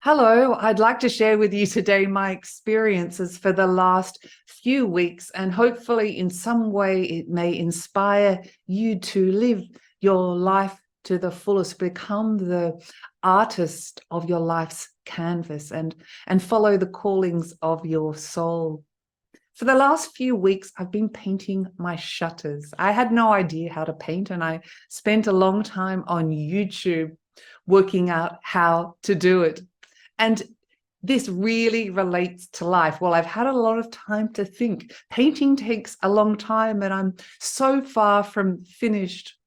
Hello, I'd like to share with you today my experiences for the last few weeks, and hopefully in some way it may inspire you to live your life to the fullest, become the artist of your life's canvas and follow the callings of your soul. For the last few weeks, I've been painting my shutters. I had no idea how to paint, and I spent a long time on YouTube working out how to do it. And this really relates to life. Well, I've had a lot of time to think. Painting takes a long time, and I'm so far from finished.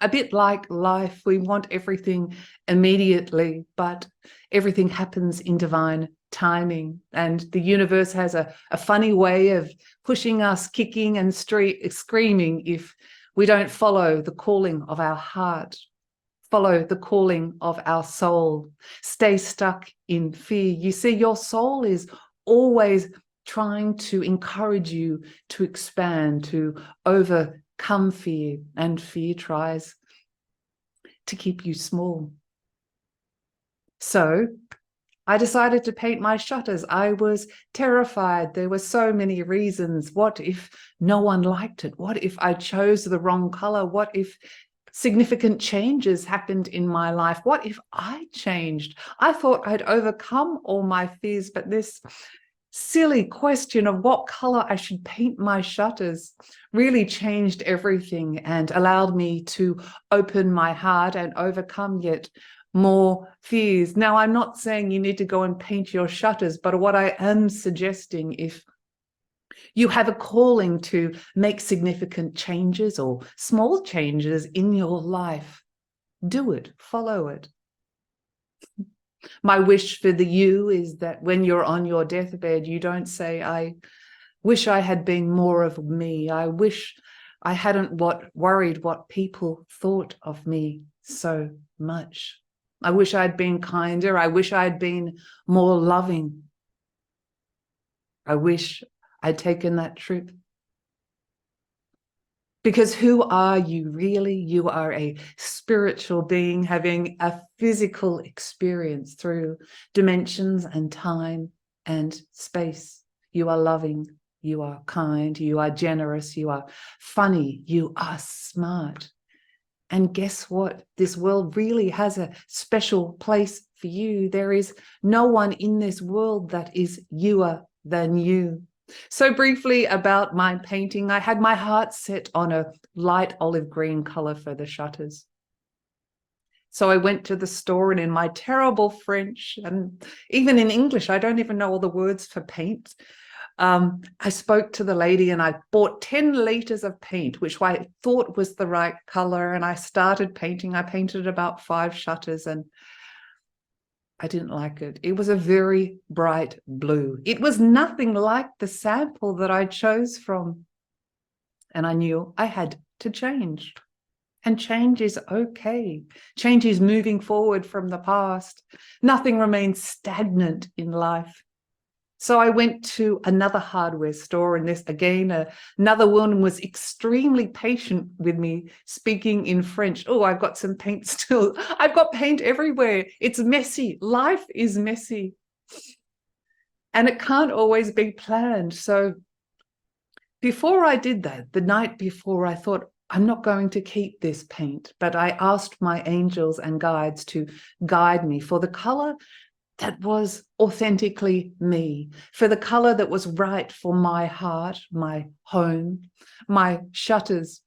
A bit like life, we want everything immediately, but everything happens in divine timing. And the universe has a funny way of pushing us, kicking and screaming if we don't follow the calling of our heart. Follow the calling of our soul. Stay stuck in fear. You see, your soul is always trying to encourage you to expand, to overcome fear, and fear tries to keep you small. So I decided to paint my shutters. I was terrified. There were so many reasons. What if no one liked it? What if I chose the wrong color? What if significant changes happened in my life? What if I changed? I thought I'd overcome all my fears, but this silly question of what color I should paint my shutters really changed everything and allowed me to open my heart and overcome yet more fears. Now, I'm not saying you need to go and paint your shutters, but what I am suggesting, if you have a calling to make significant changes or small changes in your life, do it, follow it. My wish for the you is that when you're on your deathbed, you don't say, I wish I had been more of me. I wish I hadn't worried what people thought of me so much. I wish I'd been kinder. I wish I'd been more loving. I wish I'd taken that trip. Because who are you really? You are a spiritual being having a physical experience through dimensions and time and space. You are loving, you are kind, you are generous, you are funny, you are smart. And guess what? This world really has a special place for you. There is no one in this world that is youer than you. So briefly about my painting, I had my heart set on a light olive green color for the shutters. So I went to the store, and in my terrible French, and even in English, I don't even know all the words for paint. I spoke to the lady and I bought 10 liters of paint, which I thought was the right color. And I started painting. I painted about 5 shutters and I didn't like it. It was a very bright blue. It was nothing like the sample that I chose from. And I knew I had to change. And change is okay. Change is moving forward from the past. Nothing remains stagnant in life. So I went to another hardware store, and this again, another woman was extremely patient with me, speaking in French. Oh, I've got some paint still. I've got paint everywhere. It's messy. Life is messy. And it can't always be planned. So before I did that, the night before, I thought, I'm not going to keep this paint, but I asked my angels and guides to guide me for the color that was authentically me, for the color that was right for my heart, my home, my shutters.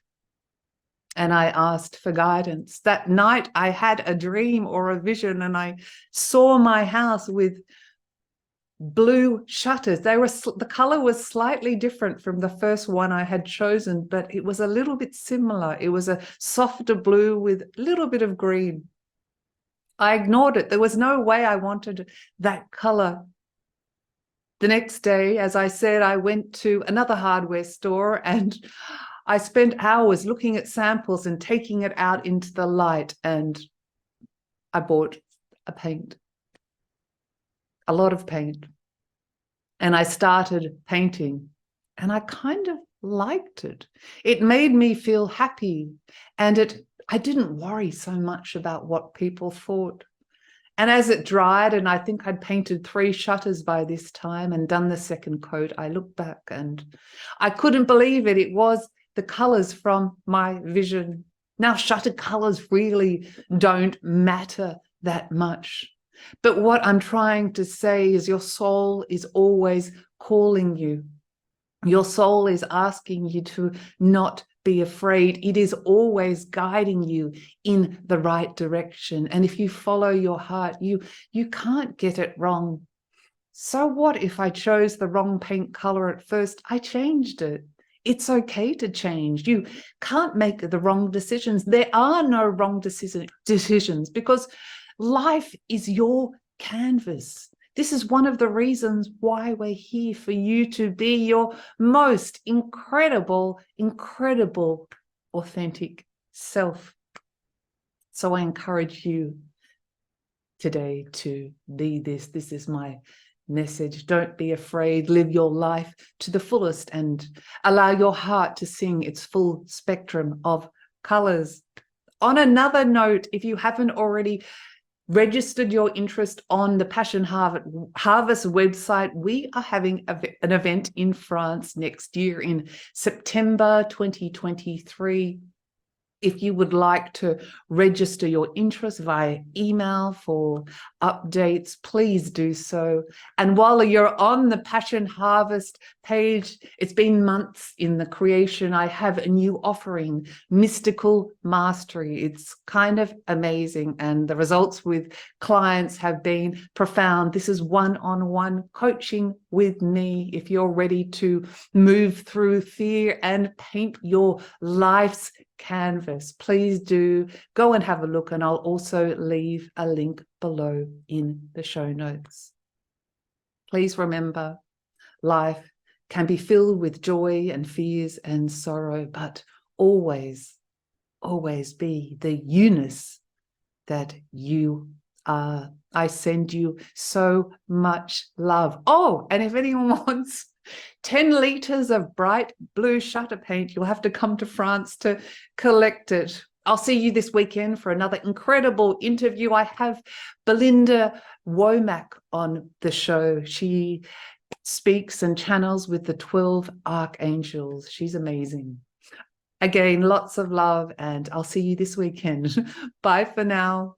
And I asked for guidance. That night I had a dream or a vision, and I saw my house with blue shutters. The color was slightly different from the first one I had chosen, but it was a little bit similar. It was a softer blue with a little bit of green. I ignored it. There was no way I wanted that color. The next day, as I said, I went to another hardware store and I spent hours looking at samples and taking it out into the light, and I bought a paint, a lot of paint, and I started painting, and I kind of liked it. It made me feel happy, and I didn't worry so much about what people thought. And as it dried, and I think I'd painted 3 shutters by this time and done the second coat, I looked back and I couldn't believe it. It was the colors from my vision. Now, shutter colors really don't matter that much. But what I'm trying to say is your soul is always calling you. Your soul is asking you to not be afraid. It is always guiding you in the right direction. And if you follow your heart, you can't get it wrong. So what if I chose the wrong paint color at first? I changed it. It's okay to change. You can't make the wrong decisions. There are no wrong decisions because life is your canvas. This is one of the reasons why we're here, for you to be your most incredible, authentic self. So I encourage you today to be this. This is my message. Don't be afraid. Live your life to the fullest and allow your heart to sing its full spectrum of colors. On another note, if you haven't already registered your interest on the Passion Harvest website, we are having an event in France next year in September 2023. If you would like to register your interest via email for updates, please do so. And while you're on the Passion Harvest page, it's been months in the creation. I have a new offering, Mystical Mastery. It's kind of amazing, and the results with clients have been profound. This is one-on-one coaching with me. If you're ready to move through fear and paint your life's canvas, please do go and have a look, and I'll also leave a link below in the show notes. Please remember, life can be filled with joy and fears and sorrow, but always, always be the you-ness that you are. I send you so much love. Oh, and if anyone wants 10 liters of bright blue shutter paint, you'll have to come to France to collect it. I'll see you this weekend for another incredible interview. I have Belinda Womack on the show. She speaks and channels with the 12 archangels. She's amazing. Again, lots of love, and I'll see you this weekend. Bye for now.